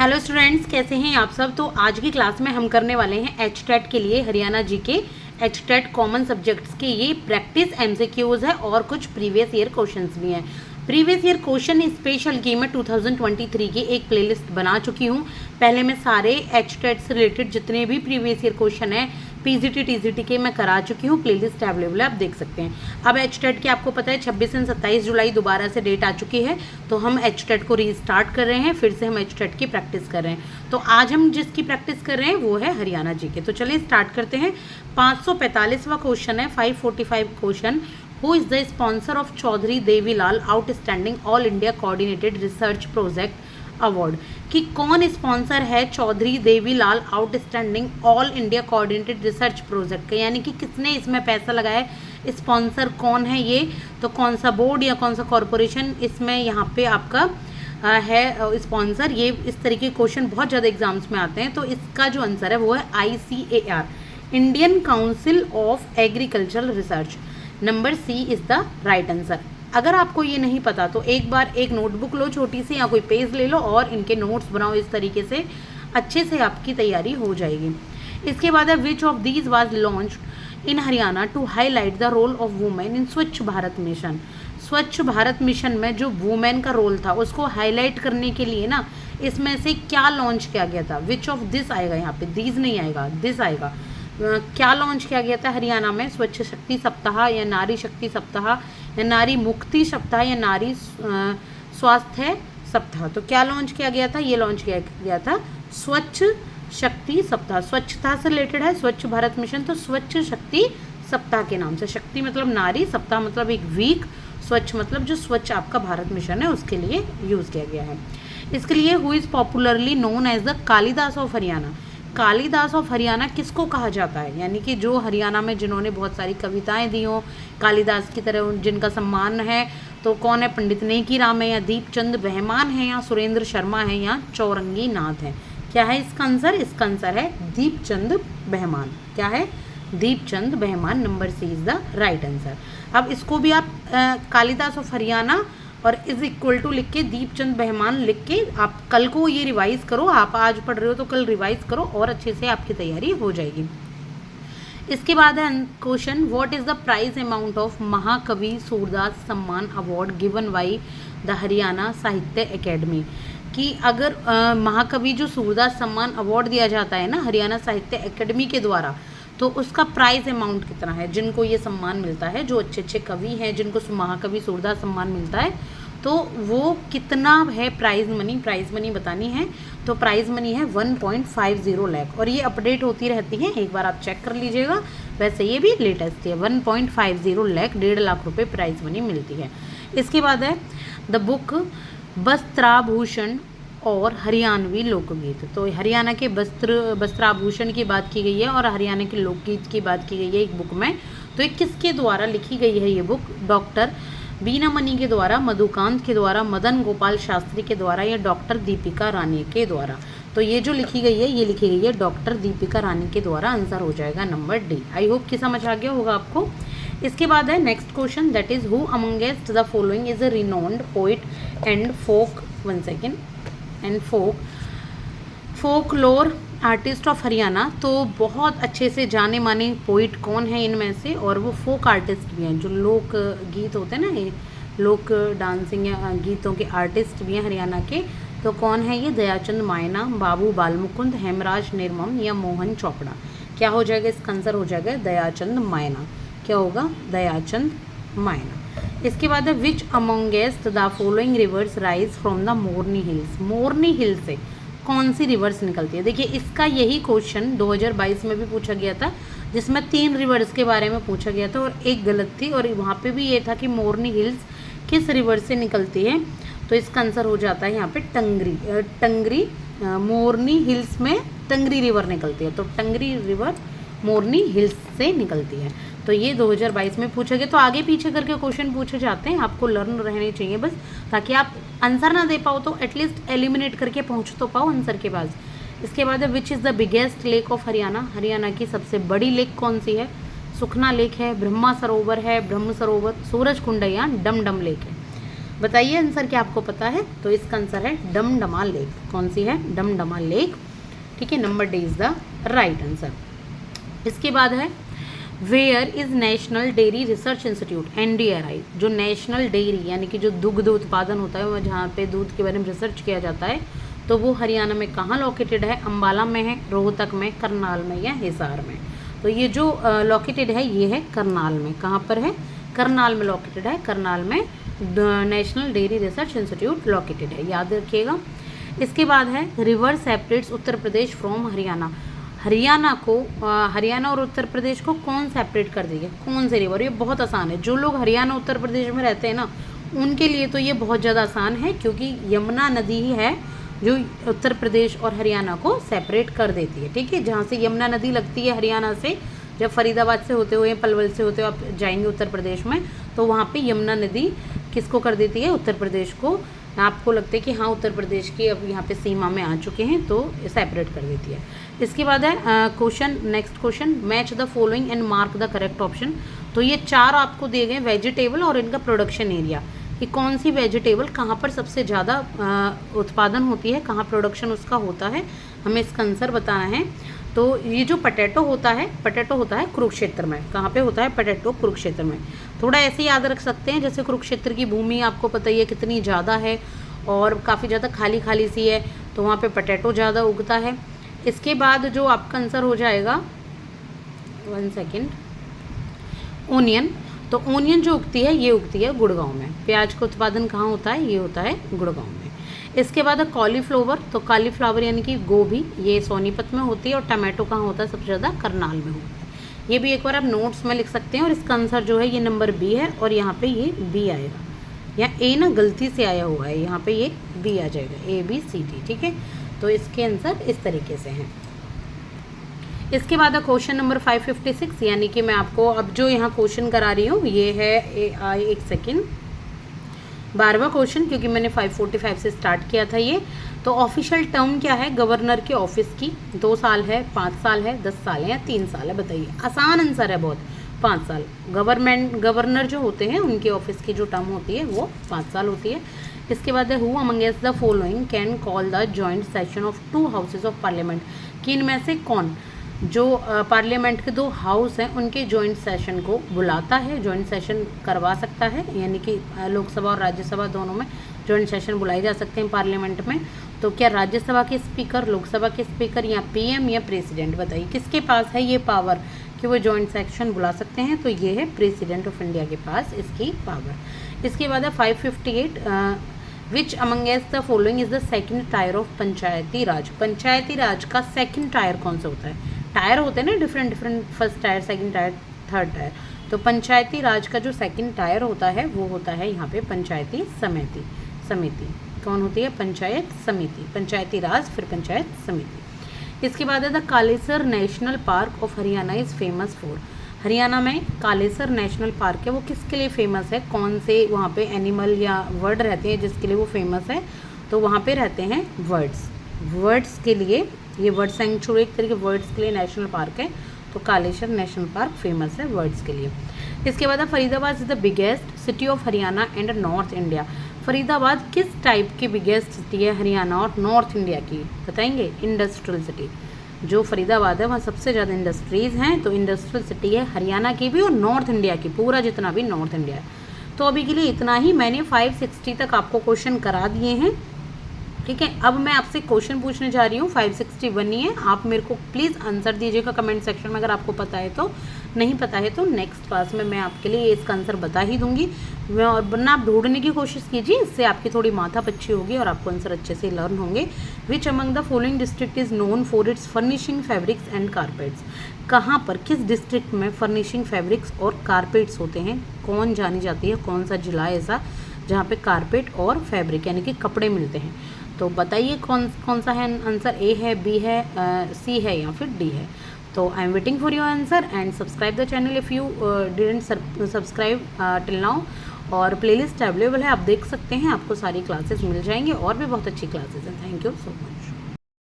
Hello students, कैसे हैं आप सब। तो आज की क्लास में हम करने वाले हैं एचटेट के लिए हरियाणा जी के एचटेट कॉमन सब्जेक्ट्स के ये प्रैक्टिस एमसीक्यूज है और कुछ प्रीवियस ईयर क्वेश्चंस भी हैं। प्रीवियस ईयर क्वेश्चन स्पेशल की मैं 2023 की एक प्लेलिस्ट बना चुकी हूँ। पहले मैं सारे एचटेट से रिलेटेड जितने भी प्रीवियस ईयर क्वेश्चन है पीजीटी टीजीटी के मैं करा चुकी हूँ। प्लेलिस्ट अवेलेबल है, आप देख सकते हैं। अब एचटेट के आपको पता है 26 से 27 जुलाई दोबारा से डेट आ चुकी है, तो हम एचटेट को रीस्टार्ट कर रहे हैं। फिर से हम एचटेट की प्रैक्टिस कर रहे हैं। तो आज हम जिसकी प्रैक्टिस कर रहे हैं वो है हरियाणा जी के। तो चलिए स्टार्ट करते हैं। 545वां क्वेश्चन है, 545 question. Who is the sponsor of Chaudhary Devi Lal outstanding all India coordinated research project award, कि कौन स्पॉन्सर है Chaudhary Devi Lal outstanding all India coordinated research project का, यानी कि किसने इसमें पैसा लगाया है, स्पॉन्सर कौन है ये। तो कौन सा बोर्ड या कौन सा कॉरपोरेशन इसमें यहाँ पे आपका है स्पॉन्सर। ये इस तरीके के क्वेश्चन बहुत ज़्यादा एग्जाम्स में आते हैं। तो इसका जो आंसर है वो है ICAR, Indian council of agricultural research. Number C is the right answer. अगर आपको ये नहीं पता तो एक बार एक नोटबुक लो छोटी सी या कोई पेज ले लो और इनके नोट्स बनाओ। इस तरीके से अच्छे से आपकी तैयारी हो जाएगी। इसके बाद है which of these was launched in Haryana to highlight the role of women in Swachh Bharat mission. स्वच्छ भारत मिशन में जो वुमेन का रोल था उसको हाईलाइट करने के लिए ना इसमें से क्या लॉन्च किया गया था। विच ऑफ दिस आएगा, यहाँ पे दीज नहीं आएगा, दिस आएगा। क्या लॉन्च किया गया था हरियाणा में? स्वच्छ शक्ति सप्ताह या नारी शक्ति सप्ताह या नारी मुक्ति सप्ताह या नारी स्वास्थ्य सप्ताह। तो क्या लॉन्च किया गया था? ये लॉन्च किया गया था स्वच्छ शक्ति सप्ताह। स्वच्छता से रिलेटेड है स्वच्छ भारत मिशन, तो स्वच्छ शक्ति सप्ताह के नाम से। शक्ति मतलब नारी, सप्ताह मतलब एक वीक, स्वच्छ मतलब जो स्वच्छ आपका भारत मिशन है उसके लिए यूज़ किया गया है। इसके लिए who is popularly known as the Kalidas of Haryana. Kalidas of Haryana किसको कहा जाता है? यानी कि जो हरियाणा में जिन्होंने बहुत सारी कविताएं दी हों कालिदास की तरह, जिनका सम्मान है, तो कौन है? पंडित नेकी राम है या दीपचंद बहमान है या सुरेंद्र शर्मा है या चौरंगी नाथ है। क्या है इसका आंसर? इसका आंसर है दीपचंद बहमान। क्या है? Deepchand Bahman. Number C is the right answer. अब इसको भी आप कालिदास ऑफ हरियाणा और इज इक्वल टू लिख के दीपचंद बहमान लिख के आप कल को ये रिवाइज करो। आप आज पढ़ रहे हो तो कल रिवाइज करो और अच्छे से आपकी तैयारी हो जाएगी। इसके बाद है question, what is the prize amount of Mahakavi Surdas Samman award given by the Haryana Sahitya academy. कि अगर महाकवि जो सूरदास सम्मान अवार्ड दिया जाता है ना हरियाणा साहित्य एकेडमी के द्वारा, तो उसका प्राइस अमाउंट कितना है जिनको ये सम्मान मिलता है, जो अच्छे अच्छे कवि हैं जिनको महाकवि सूरदास सम्मान मिलता है, तो वो कितना है प्राइज मनी बतानी है। तो प्राइज मनी है 1.50 लाख और ये अपडेट होती रहती है, एक बार आप चेक कर लीजिएगा। वैसे ये भी लेटेस्ट है, 1.50 लाख, 1.5 लाख रुपये प्राइज मनी मिलती है। इसके बाद है द बुक वस्त्राभूषण और हरियाणवी लोकगीत। तो हरियाणा के वस्त्राभूषण की बात की गई है और हरियाणा के लोकगीत की बात की गई है एक बुक में। तो ये किसके द्वारा लिखी गई है ये बुक? डॉक्टर बीना मनी के द्वारा, मधुकांत के द्वारा, मदन गोपाल शास्त्री के द्वारा या डॉक्टर दीपिका रानी के द्वारा। तो ये जो लिखी गई है ये लिखी गई है डॉक्टर दीपिका रानी के द्वारा। आंसर हो जाएगा नंबर डी। आई होप कि समझ आ गया होगा आपको। इसके बाद है next question, that is who amongst the following is a renowned poet and folklore artist of Haryana. तो बहुत अच्छे से जाने माने पोइट कौन है इनमें से, और वो फोक आर्टिस्ट भी हैं, जो लोक गीत होते हैं ना, ये लोक डांसिंग या गीतों के आर्टिस्ट भी हैं हरियाणा के। तो कौन है ये? दयाचंद मायना, बाबू बालमुकुंद, हेमराज निर्मम या मोहन चोपड़ा। क्या हो जाएगा इसका आंसर? हो जाएगा दयाचंद मायना। क्या होगा? दयाचंद मायना। इसके बाद है which amongst the following rivers rise from the Morni hills. Morni hill से कौन सी रिवर्स निकलती है? देखिए इसका यही क्वेश्चन 2022 में भी पूछा गया था, जिसमें 3 रिवर्स के बारे में पूछा गया था और एक गलत थी, और वहाँ पे भी ये था कि मोरनी हिल्स किस रिवर से निकलती है। तो इसका आंसर हो जाता है यहाँ पे टंगरी। मोरनी हिल्स में टंगरी रिवर निकलती है, तो टंगरी रिवर मोरनी हिल्स से निकलती है। तो ये 2022 में पूछा गया। तो आगे पीछे करके क्वेश्चन पूछे जाते हैं, आपको लर्न रहने चाहिए बस, ताकि आप आंसर ना दे पाओ तो एटलीस्ट एलिमिनेट करके पहुंच तो पाओ आंसर के पास। इसके बाद है which is the biggest lake of Haryana. Haryana की सबसे बड़ी लेक कौन सी है? सुखना लेक है, ब्रह्मा सरोवर है, ब्रह्म सरोवर, सूरज कुंड या डम डम लेक है। बताइए आंसर क्या आपको पता है? तो इसका आंसर है डमडमा लेक। कौन सी है? डमडमा लेक। ठीक है, number D is the right answer. इसके बाद है where is national dairy research institute, NDRI, जो नेशनल डेयरी यानी कि जो दुग्ध उत्पादन होता है, वो जहाँ पे दूध के बारे में रिसर्च किया जाता है, तो वो हरियाणा में कहाँ लोकेटेड है? अंबाला में है, रोहतक में, करनाल में या हिसार में? तो ये जो लोकेटेड है ये है करनाल में। कहाँ पर है? करनाल में लोकेटेड है। करनाल में national dairy research institute located है, याद रखिएगा। इसके बाद है river separates Uttar Pradesh from Haryana. Haryana को हरियाणा और उत्तर प्रदेश को कौन सेपरेट कर देगा? कौन से रिवर? ये बहुत आसान है। जो लोग हरियाणा उत्तर प्रदेश में रहते हैं ना, उनके लिए तो ये बहुत ज़्यादा आसान है, क्योंकि यमुना नदी ही है जो उत्तर प्रदेश और हरियाणा को सेपरेट कर देती है। ठीक है, जहाँ से यमुना नदी लगती है हरियाणा से, जब फरीदाबाद से होते हुए, पलवल से होते हुए आप जाएंगे उत्तर प्रदेश में, तो वहाँ पे यमुना नदी किसको कर देती है? उत्तर प्रदेश को। आपको लगता है कि हाँ उत्तर प्रदेश की अब यहाँ पे सीमा में आ चुके हैं, तो सेपरेट कर देती है। इसके बाद है question, next question, match the following and mark the correct option. तो ये चार आपको दिए गए वेजिटेबल और इनका प्रोडक्शन एरिया, कि कौन सी वेजिटेबल कहाँ पर सबसे ज़्यादा उत्पादन होती है, कहाँ प्रोडक्शन उसका होता है, हमें इसका आंसर बताना है। तो ये जो पटेटो होता है कुरुक्षेत्र में। कहाँ पे होता है पटेटो? कुरुक्षेत्र में। थोड़ा ऐसे याद रख सकते हैं, जैसे कुरुक्षेत्र की भूमि आपको पता ही है कितनी ज़्यादा है और काफ़ी ज़्यादा खाली खाली सी है, तो वहाँ पे पटेटो ज़्यादा उगता है। इसके बाद जो आपका आंसर हो जाएगा, 1 सेकेंड, ओनियन। तो ओनियन जो उगती है, ये उगती है गुड़गांव में। प्याज का उत्पादन कहाँ होता है? ये होता है गुड़गांव में। इसके बाद है कॉलीफ्लावर। तो कॉलीफ्लावर यानी कि गोभी, ये सोनीपत में होती है। और टमाटो कहाँ होता है? सबसे ज़्यादा करनाल में होता है। ये भी एक बार आप नोट्स में लिख सकते हैं। और इसका आंसर जो है ये नंबर बी है, और यहाँ पे ये बी आएगा। यहाँ ए ना गलती से आया हुआ है, यहाँ पे ये बी आ जाएगा, ABCD। ठीक है, तो इसके आंसर इस तरीके से हैं। इसके बाद क्वेश्चन नंबर 556, यानी कि मैं आपको अब जो यहाँ क्वेश्चन करा रही हूँ ये है 12वां क्वेश्चन, क्योंकि मैंने 545 से स्टार्ट किया था ये। तो ऑफिशियल टर्म क्या है गवर्नर के ऑफिस की? 2 साल है, 5 साल है, 10 साल है या 3 साल है? बताइए, आसान आंसर है बहुत, 5 साल। गवर्नर जो होते हैं उनके ऑफिस की जो टर्म होती है वो 5 साल होती है। इसके बाद है who amongst the following can call the joint session of 2 houses of parliament. कि इनमें से कौन जो पार्लियामेंट के 2 हाउस हैं उनके जॉइंट सेशन को बुलाता है, जॉइंट सेशन करवा सकता है, यानी कि लोकसभा और राज्यसभा दोनों में जॉइंट सेशन बुलाए जा सकते हैं पार्लियामेंट में। तो क्या राज्यसभा के स्पीकर, लोकसभा के स्पीकर, या PM या प्रेसिडेंट? बताइए किसके पास है ये पावर कि वो जॉइंट सेशन बुला सकते हैं? तो ये है प्रेसिडेंट ऑफ इंडिया के पास इसकी पावर। इसके बाद है 558, which amongst the following is the second tier of Panchayati Raj. Panchayati Raj का सेकंड टायर कौन सा होता है? टायर होते हैं ना different, first tier, second tier, third tier. तो पंचायती राज का जो सेकंड टायर होता है वो होता है यहाँ पे पंचायती समिति। कौन होती है? पंचायत समिति। पंचायती राज फिर पंचायत समिति। इसके बाद है the Kalesar national park of Haryana is famous for. Haryana में कालेसर नेशनल पार्क है, वो किसके लिए फेमस है? कौन से वहाँ पे एनिमल या वर्ड रहते हैं जिसके लिए वो फेमस है? तो वहाँ पे रहते हैं वर्ड्स के लिए। ये वर्ड सेंचुरी एक तरीके वर्ड्स के लिए नेशनल पार्क है, तो कालेसर नेशनल पार्क फेमस है वर्ड्स के लिए। इसके बाद Faridabad is the biggest city of Haryana and north India. Faridabad किस टाइप की बिगेस्ट सिटी है हरियाणा और नॉर्थ इंडिया की? बताएंगे। Industrial city. जो फरीदाबाद है वहाँ सबसे ज़्यादा इंडस्ट्रीज़ हैं, तो इंडस्ट्रियल सिटी है हरियाणा की भी और नॉर्थ इंडिया की, पूरा जितना भी नॉर्थ इंडिया है। तो अभी के लिए इतना ही। मैंने 560 तक आपको क्वेश्चन करा दिए हैं। ठीक है, अब मैं आपसे क्वेश्चन पूछने जा रही हूँ, 561 ही है। आप मेरे को प्लीज़ आंसर दीजिएगा कमेंट सेक्शन में, अगर आपको पता है तो। नहीं पता है तो नेक्स्ट क्लास में मैं आपके लिए इसका आंसर बता ही दूंगी। और वरना आप ढूंढने की कोशिश कीजिए, इससे आपकी थोड़ी माथा पच्ची होगी और आपको आंसर अच्छे से लर्न होंगे। Which among the following district is known for its furnishing fabrics and carpets. कहाँ पर, किस डिस्ट्रिक्ट में फर्निशिंग फैब्रिक्स और कारपेट्स होते हैं? कौन जानी जाती है, कौन सा जिला ऐसा जहाँ पे कारपेट और फैब्रिक यानी कि कपड़े मिलते हैं? तो बताइए कौन सा है आंसर? ए है, बी है, सी है या फिर डी है? तो I am waiting for your answer and subscribe the channel if you didn't subscribe till now. और प्लेलिस्ट अवेलेबल है, आप देख सकते हैं, आपको सारी क्लासेस मिल जाएंगे और भी बहुत अच्छी क्लासेस हैं। Thank you so much.